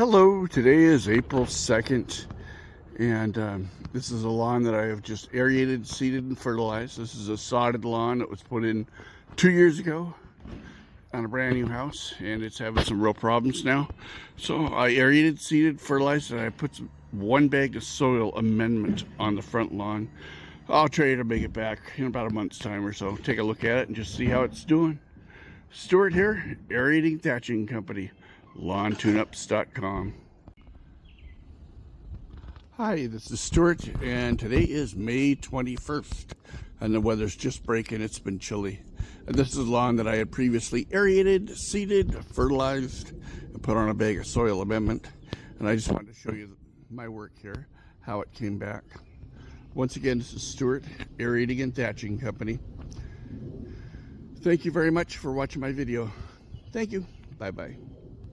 Hello, today is April 2nd, and this is a lawn that I have just aerated, seeded, and fertilized. This is a sodded lawn that was put in 2 years ago on a brand new house, and it's having some real problems now. So I aerated, seeded, fertilized, and I put one bag of soil amendment on the front lawn. I'll try to make it back in about a month's time or so. Take a look at it and just see how it's doing. Stewart here, Aerating-Thatching Company, LawnTuneUps.com. Hi, this is Stewart, and today is May 21st, and the weather's just breaking. It's been chilly. And this is a lawn that I had previously aerated, seeded, fertilized, and put on a bag of soil amendment. And I just wanted to show you my work here, how it came back. Once again, this is Stewart, Aerating and Thatching Company. Thank you very much for watching my video. Thank you. Bye-bye.